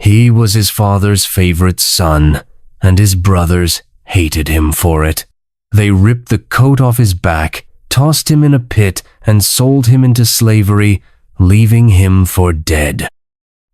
He was his father's favorite son, and his brothers hated him for it. They ripped the coat off his back, tossed him in a pit, and sold him into slavery, leaving him for dead.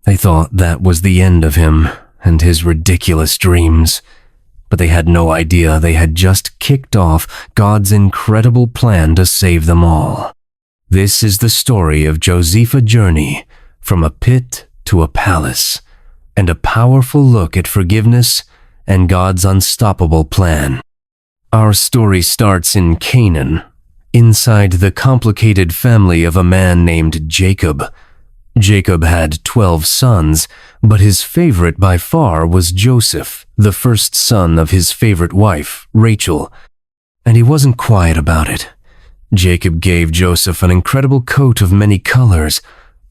They thought that was the end of him and his ridiculous dreams, but they had no idea they had just kicked off God's incredible plan to save them all. This is the story of Joseph's journey from a pit to a palace, and a powerful look at forgiveness and God's unstoppable plan. Our story starts in Canaan, inside the complicated family of a man named Jacob. Jacob had 12 sons, but his favorite by far was Joseph, the first son of his favorite wife, Rachel. And he wasn't quiet about it. Jacob gave Joseph an incredible coat of many colors,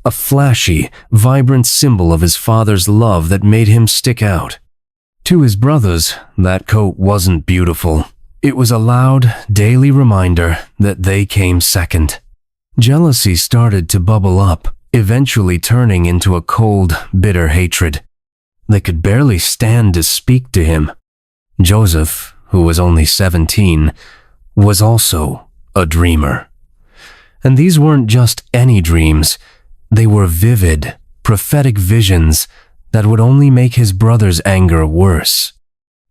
a flashy, vibrant symbol of his father's love that made him stick out. To his brothers, that coat wasn't beautiful. It was a loud, daily reminder that they came second. Jealousy started to bubble up, eventually turning into a cold, bitter hatred. They could barely stand to speak to him. Joseph, who was only 17, was also a dreamer. And these weren't just any dreams. They were vivid, prophetic visions that would only make his brother's anger worse.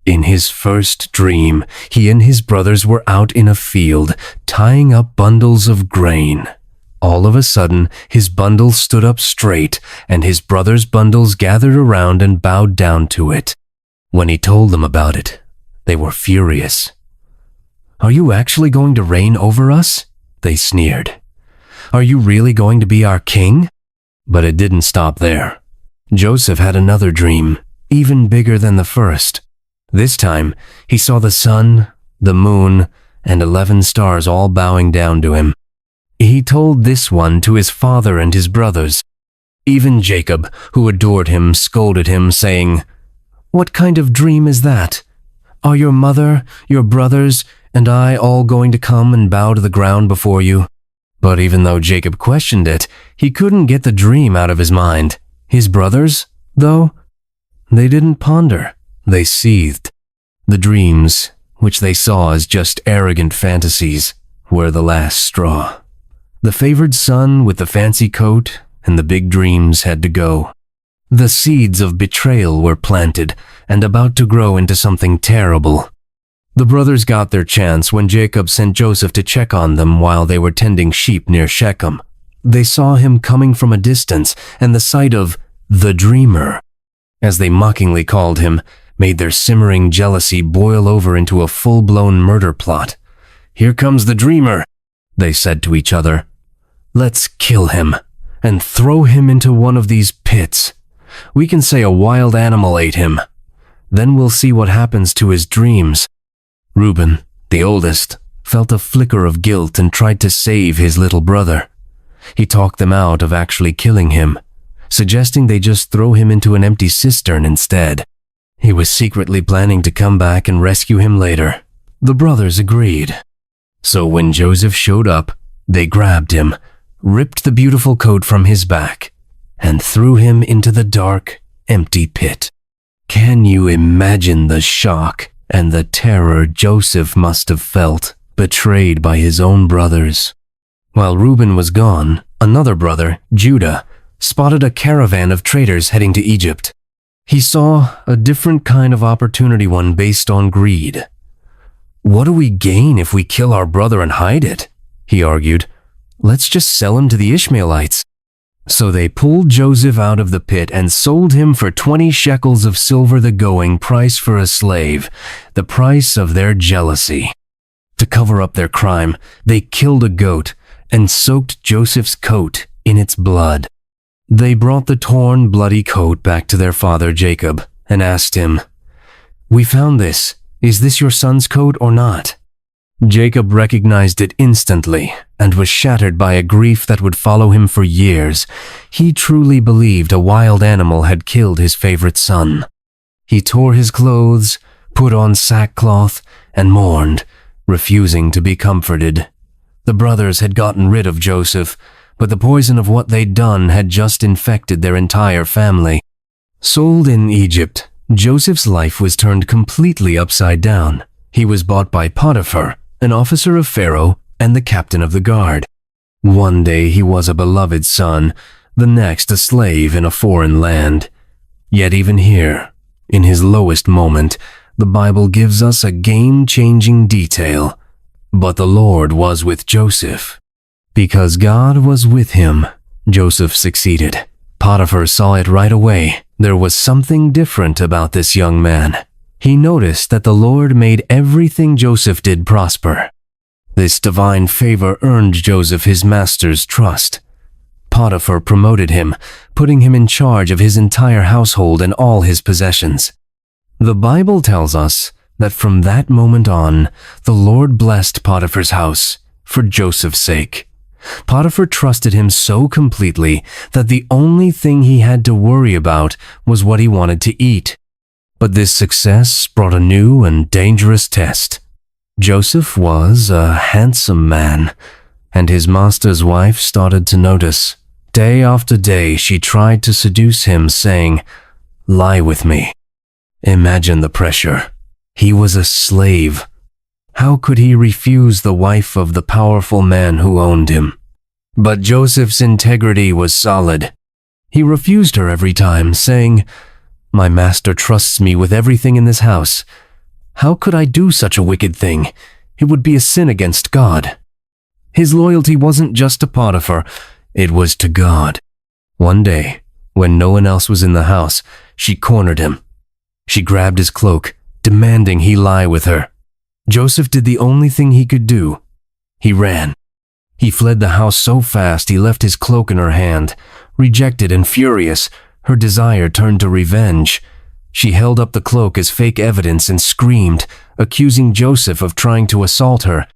In his first dream, he and his brothers were out in a field, tying up bundles of grain. All of a sudden, his bundle stood up straight, and his brother's bundles gathered around and bowed down to it. When he told them about it, they were furious. "Are you actually going to reign over us?" they sneered. "Are you really going to be our king?" But it didn't stop there. Joseph had another dream, even bigger than the first. This time, he saw the sun, the moon, and 11 stars all bowing down to him. He told this one to his father and his brothers. Even Jacob, who adored him, scolded him, saying, "What kind of dream is that? Are your mother, your brothers, and I all going to come and bow to the ground before you?" But even though Jacob questioned it, he couldn't get the dream out of his mind. His brothers, though, they didn't ponder. They seethed. The dreams, which they saw as just arrogant fantasies, were the last straw. The favored son with the fancy coat and the big dreams had to go. The seeds of betrayal were planted and about to grow into something terrible. The brothers got their chance when Jacob sent Joseph to check on them while they were tending sheep near Shechem. They saw him coming from a distance, and the sight of the dreamer, as they mockingly called him, made their simmering jealousy boil over into a full-blown murder plot. "Here comes the dreamer," they said to each other. "Let's kill him and throw him into one of these pits. We can say a wild animal ate him. Then we'll see what happens to his dreams." Reuben, the oldest, felt a flicker of guilt and tried to save his little brother. He talked them out of actually killing him, suggesting they just throw him into an empty cistern instead. He was secretly planning to come back and rescue him later. The brothers agreed. So when Joseph showed up, they grabbed him, ripped the beautiful coat from his back, and threw him into the dark, empty pit. Can you imagine the shock and the terror Joseph must have felt, betrayed by his own brothers? While Reuben was gone, another brother, Judah, spotted a caravan of traders heading to Egypt. He saw a different kind of opportunity, one based on greed. "What do we gain if we kill our brother and hide it?" he argued. "Let's just sell him to the Ishmaelites." So they pulled Joseph out of the pit and sold him for 20 shekels of silver, the going price for a slave, the price of their jealousy. To cover up their crime, they killed a goat and soaked Joseph's coat in its blood. They brought the torn, bloody coat back to their father Jacob and asked him, "We found this. Is this your son's coat or not?" Jacob recognized it instantly and was shattered by a grief that would follow him for years. He truly believed a wild animal had killed his favorite son. He tore his clothes, put on sackcloth, and mourned, refusing to be comforted. The brothers had gotten rid of Joseph, but the poison of what they'd done had just infected their entire family. Sold in Egypt, Joseph's life was turned completely upside down. He was bought by Potiphar, an officer of Pharaoh and the captain of the guard. One day he was a beloved son, the next a slave in a foreign land. Yet even here, in his lowest moment, the Bible gives us a game-changing detail. But the Lord was with Joseph. Because God was with him, Joseph succeeded. Potiphar saw it right away. There was something different about this young man. He noticed that the Lord made everything Joseph did prosper. This divine favor earned Joseph his master's trust. Potiphar promoted him, putting him in charge of his entire household and all his possessions. The Bible tells us that from that moment on, the Lord blessed Potiphar's house for Joseph's sake. Potiphar trusted him so completely that the only thing he had to worry about was what he wanted to eat. But this success brought a new and dangerous test. Joseph was a handsome man, and his master's wife started to notice. Day after day, she tried to seduce him, saying, "Lie with me." Imagine the pressure. He was a slave. How could he refuse the wife of the powerful man who owned him? But Joseph's integrity was solid. He refused her every time, saying, "My master trusts me with everything in this house. How could I do such a wicked thing? It would be a sin against God." His loyalty wasn't just to Potiphar, it was to God. One day, when no one else was in the house, she cornered him. She grabbed his cloak, demanding he lie with her. Joseph did the only thing he could do. He ran. He fled the house so fast he left his cloak in her hand. Rejected and furious, her desire turned to revenge. She held up the cloak as fake evidence and screamed, accusing Joseph of trying to assault her.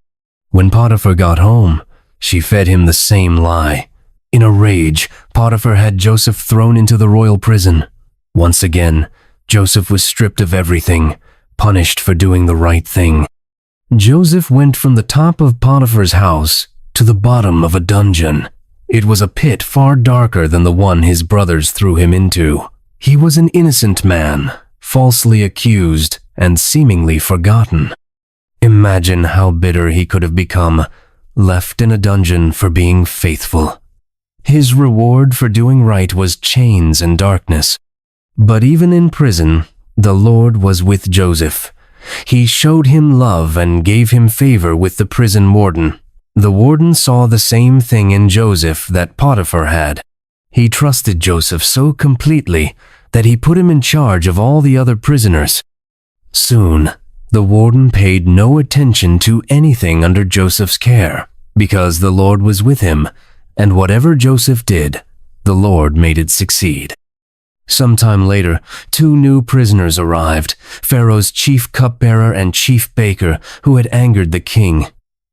When Potiphar got home, she fed him the same lie. In a rage, Potiphar had Joseph thrown into the royal prison. Once again, Joseph was stripped of everything, punished for doing the right thing. Joseph went from the top of Potiphar's house to the bottom of a dungeon. It was a pit far darker than the one his brothers threw him into. He was an innocent man, falsely accused and seemingly forgotten. Imagine how bitter he could have become, left in a dungeon for being faithful. His reward for doing right was chains and darkness. But even in prison, the Lord was with Joseph. He showed him love and gave him favor with the prison warden. The warden saw the same thing in Joseph that Potiphar had. He trusted Joseph so completely that he put him in charge of all the other prisoners. Soon, the warden paid no attention to anything under Joseph's care, because the Lord was with him, and whatever Joseph did, the Lord made it succeed. Sometime later, 2 new prisoners arrived, Pharaoh's chief cupbearer and chief baker, who had angered the king.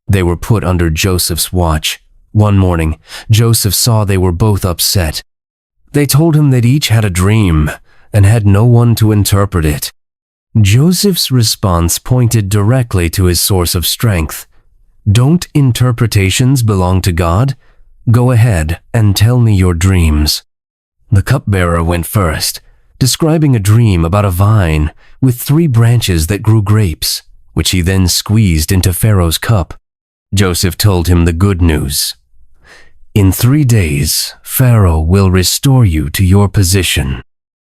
They were put under Joseph's watch. One morning, Joseph saw they were both upset. They told him that each had a dream and had no one to interpret it. Joseph's response pointed directly to his source of strength. "Don't interpretations belong to God? Go ahead and tell me your dreams." The cupbearer went first, describing a dream about a vine with 3 branches that grew grapes, which he then squeezed into Pharaoh's cup. Joseph told him the good news. "In 3 days, Pharaoh will restore you to your position."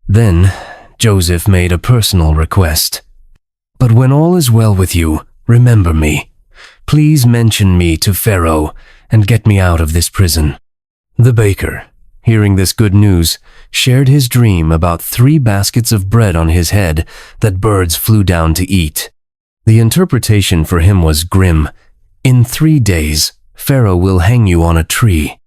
Then, Joseph made a personal request. "But when all is well with you, remember me. Please mention me to Pharaoh and get me out of this prison." The baker, hearing this good news, shared his dream about 3 baskets of bread on his head that birds flew down to eat. The interpretation for him was grim. "In 3 days, Pharaoh will hang you on a tree."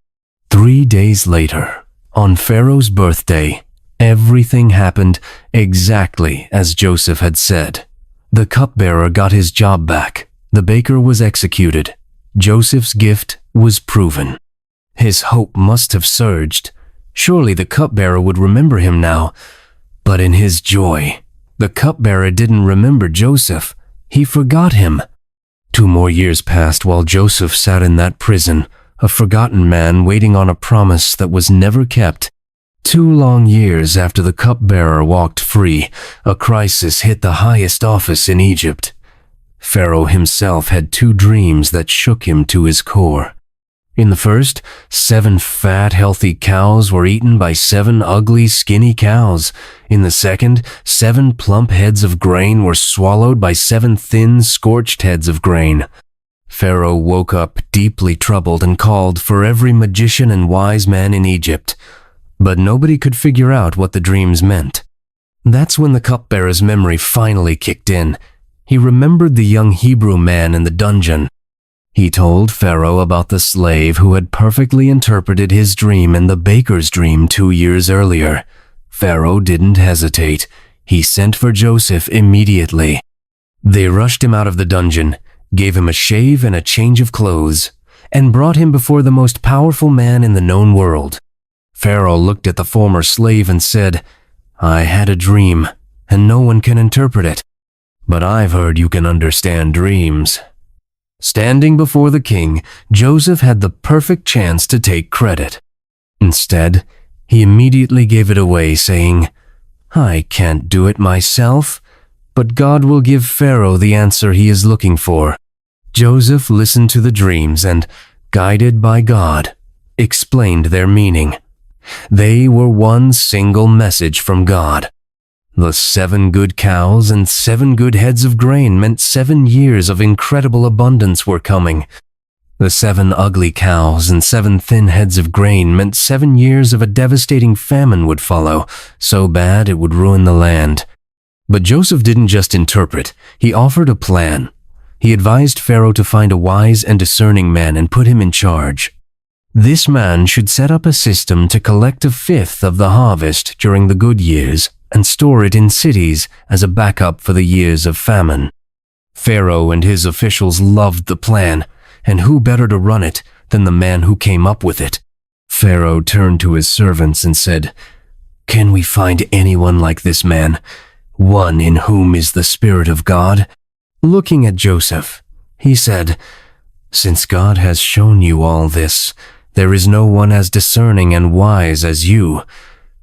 3 days later, on Pharaoh's birthday, everything happened exactly as Joseph had said. The cupbearer got his job back. The baker was executed. Joseph's gift was proven. His hope must have surged. Surely the cupbearer would remember him now. But in his joy, the cupbearer didn't remember Joseph. He forgot him. 2 more years passed while Joseph sat in that prison, a forgotten man waiting on a promise that was never kept. 2 long years after the cupbearer walked free, a crisis hit the highest office in Egypt. Pharaoh himself had 2 dreams that shook him to his core. In the first, 7 fat, healthy cows were eaten by 7 ugly, skinny cows. In the second, 7 plump heads of grain were swallowed by 7 thin, scorched heads of grain. Pharaoh woke up deeply troubled and called for every magician and wise man in Egypt. But nobody could figure out what the dreams meant. That's when the cupbearer's memory finally kicked in. He remembered the young Hebrew man in the dungeon. He told Pharaoh about the slave who had perfectly interpreted his dream and the baker's dream 2 years earlier. Pharaoh didn't hesitate. He sent for Joseph immediately. They rushed him out of the dungeon, gave him a shave and a change of clothes, and brought him before the most powerful man in the known world. Pharaoh looked at the former slave and said, "I had a dream, and no one can interpret it. But I've heard you can understand dreams." Standing before the king, Joseph had the perfect chance to take credit. Instead, he immediately gave it away, saying, "I can't do it myself, but God will give Pharaoh the answer he is looking for." Joseph listened to the dreams and, guided by God, explained their meaning. They were one single message from God. The 7 good cows and 7 good heads of grain meant 7 years of incredible abundance were coming. The 7 ugly cows and 7 thin heads of grain meant 7 years of a devastating famine would follow, so bad it would ruin the land. But Joseph didn't just interpret, he offered a plan. He advised Pharaoh to find a wise and discerning man and put him in charge. This man should set up a system to collect 1/5 of the harvest during the good years and store it in cities as a backup for the years of famine. Pharaoh and his officials loved the plan, and who better to run it than the man who came up with it? Pharaoh turned to his servants and said, "Can we find anyone like this man, one in whom is the Spirit of God?" Looking at Joseph, he said, "Since God has shown you all this, there is no one as discerning and wise as you.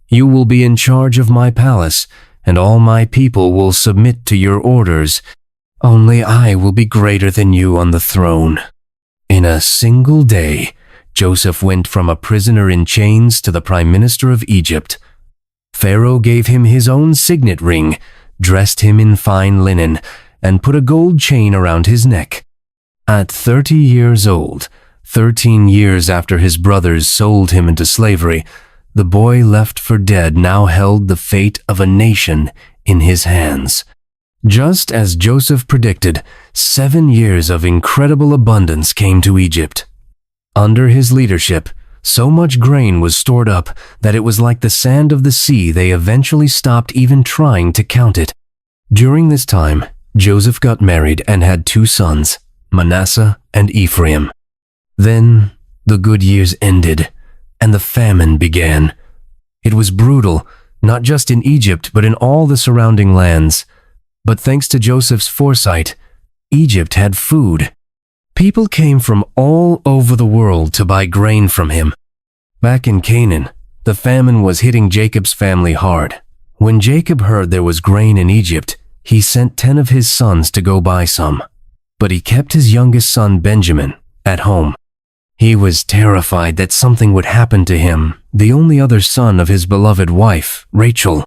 You will be in charge of my palace, and all my people will submit to your orders. Only I will be greater than you on the throne." In a single day, Joseph went from a prisoner in chains to the prime minister of Egypt. Pharaoh gave him his own signet ring, dressed him in fine linen, and put a gold chain around his neck. At 30 years old, 13 years after his brothers sold him into slavery, the boy left for dead now held the fate of a nation in his hands. Just as Joseph predicted, 7 years of incredible abundance came to Egypt. Under his leadership, so much grain was stored up that it was like the sand of the sea. They eventually stopped even trying to count it. During this time, Joseph got married and had 2 sons, Manasseh and Ephraim. Then the good years ended, and the famine began. It was brutal, not just in Egypt, but in all the surrounding lands. But thanks to Joseph's foresight, Egypt had food. People came from all over the world to buy grain from him. Back in Canaan, the famine was hitting Jacob's family hard. When Jacob heard there was grain in Egypt, he sent 10 of his sons to go buy some. But he kept his youngest son, Benjamin, at home. He was terrified that something would happen to him, the only other son of his beloved wife, Rachel.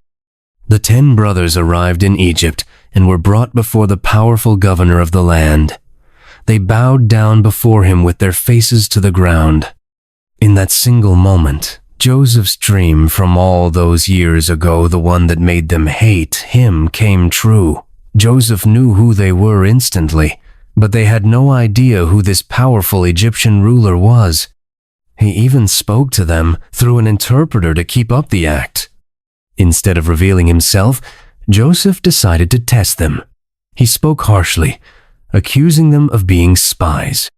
The 10 brothers arrived in Egypt and were brought before the powerful governor of the land. They bowed down before him with their faces to the ground. In that single moment, Joseph's dream from all those years ago, the one that made them hate him, came true. Joseph knew who they were instantly, but they had no idea who this powerful Egyptian ruler was. He even spoke to them through an interpreter to keep up the act. Instead of revealing himself, Joseph decided to test them. He spoke harshly, accusing them of being spies.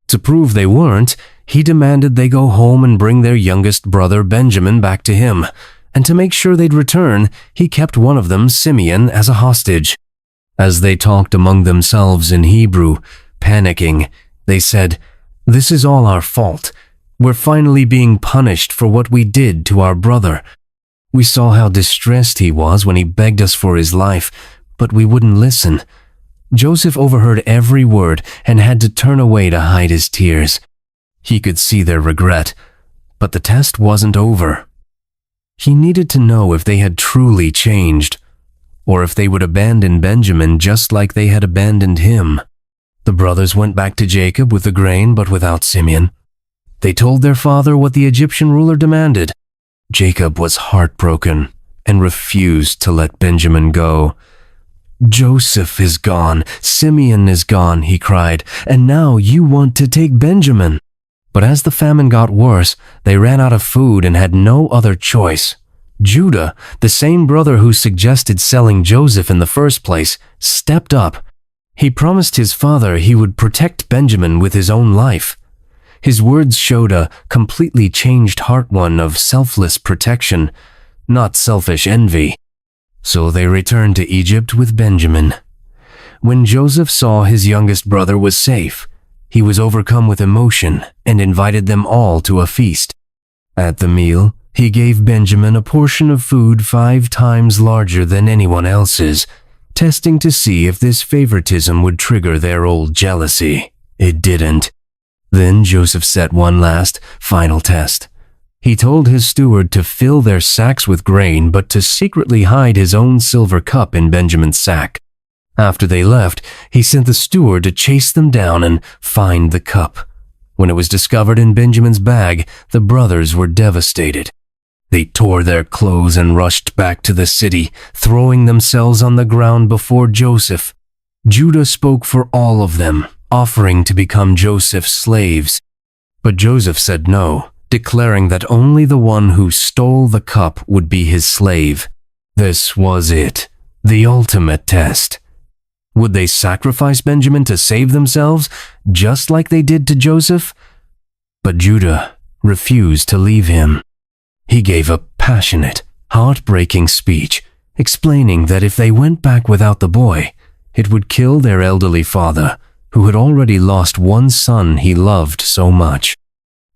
To prove they weren't, he demanded they go home and bring their youngest brother Benjamin back to him, and to make sure they'd return, he kept one of them, Simeon, as a hostage. As they talked among themselves in Hebrew, panicking, they said, "This is all our fault. We're finally being punished for what we did to our brother. We saw how distressed he was when he begged us for his life, but we wouldn't listen. Joseph overheard every word and had to turn away to hide his tears. He could see their regret, but the test wasn't over. He needed to know if they had truly changed, or if they would abandon Benjamin just like they had abandoned him. The brothers went back to Jacob with the grain, but without Simeon. They told their father what the Egyptian ruler demanded. Jacob was heartbroken and refused to let Benjamin go. "Joseph is gone, Simeon is gone," he cried, "and now you want to take Benjamin." But as the famine got worse, they ran out of food and had no other choice. Judah, the same brother who suggested selling Joseph in the first place, stepped up. He promised his father he would protect Benjamin with his own life. His words showed a completely changed heart, one of selfless protection, not selfish envy. So they returned to Egypt with Benjamin. When Joseph saw his youngest brother was safe, he was overcome with emotion and invited them all to a feast. At the meal, he gave Benjamin a portion of food 5 times larger than anyone else's, testing to see if this favoritism would trigger their old jealousy. It didn't. Then Joseph set one last, final test. He told his steward to fill their sacks with grain, but to secretly hide his own silver cup in Benjamin's sack. After they left, he sent the steward to chase them down and find the cup. When it was discovered in Benjamin's bag, the brothers were devastated. They tore their clothes and rushed back to the city, throwing themselves on the ground before Joseph. Judah spoke for all of them, offering to become Joseph's slaves. But Joseph said no, declaring that only the one who stole the cup would be his slave. This was it, the ultimate test. Would they sacrifice Benjamin to save themselves, just like they did to Joseph? But Judah refused to leave him. He gave a passionate, heartbreaking speech, explaining that if they went back without the boy, it would kill their elderly father, who had already lost one son he loved so much.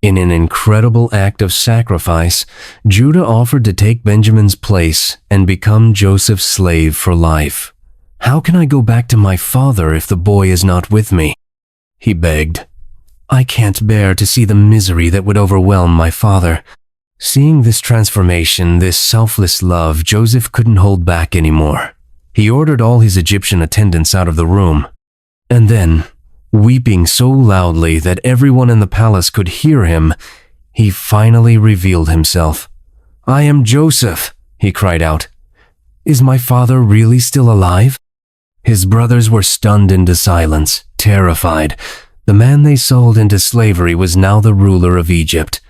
In an incredible act of sacrifice, Judah offered to take Benjamin's place and become Joseph's slave for life. "How can I go back to my father if the boy is not with me?" he begged. "I can't bear to see the misery that would overwhelm my father." Seeing this transformation, this selfless love, Joseph couldn't hold back anymore. He ordered all his Egyptian attendants out of the room. And then, weeping so loudly that everyone in the palace could hear him, he finally revealed himself. "I am Joseph," he cried out. "Is my father really still alive?" His brothers were stunned into silence, terrified. The man they sold into slavery was now the ruler of Egypt.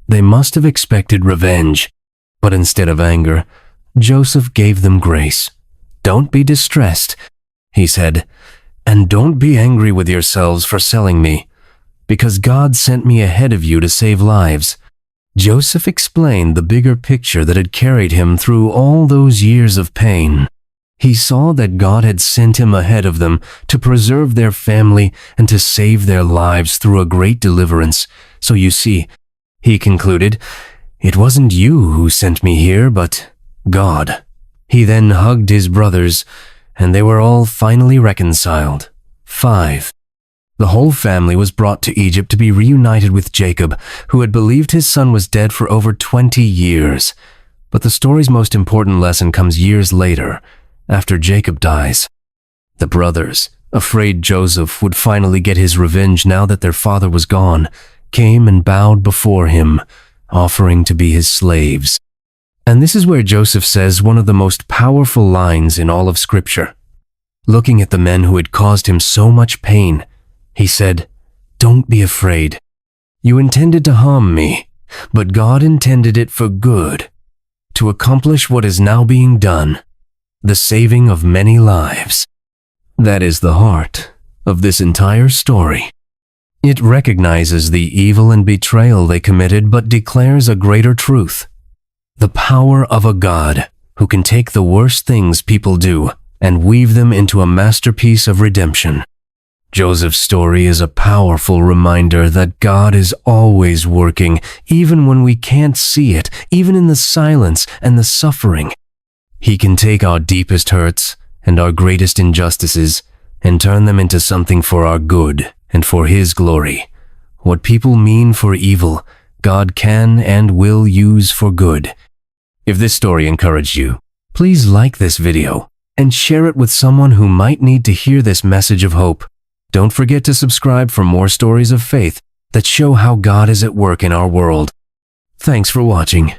They must have expected revenge. But instead of anger, Joseph gave them grace. "Don't be distressed," he said, "and don't be angry with yourselves for selling me, because God sent me ahead of you to save lives." Joseph explained the bigger picture that had carried him through all those years of pain. He saw that God had sent him ahead of them to preserve their family and to save their lives through a great deliverance. "So you see," he concluded, "it wasn't you who sent me here, but God." He then hugged his brothers, and they were all finally reconciled. 5. The whole family was brought to Egypt to be reunited with Jacob, who had believed his son was dead for over 20 years. But the story's most important lesson comes years later, after Jacob dies. The brothers, afraid Joseph would finally get his revenge now that their father was gone, came and bowed before him, offering to be his slaves. And this is where Joseph says one of the most powerful lines in all of Scripture. Looking at the men who had caused him so much pain, he said, "Don't be afraid. You intended to harm me, but God intended it for good, to accomplish what is now being done, the saving of many lives." That is the heart of this entire story. It recognizes the evil and betrayal they committed, but declares a greater truth. The power of a God who can take the worst things people do and weave them into a masterpiece of redemption. Joseph's story is a powerful reminder that God is always working, even when we can't see it, even in the silence and the suffering. He can take our deepest hurts and our greatest injustices and turn them into something for our good and for His glory. What people mean for evil, God can and will use for good. If this story encouraged you, please like this video and share it with someone who might need to hear this message of hope. Don't forget to subscribe for more stories of faith that show how God is at work in our world. Thanks for watching.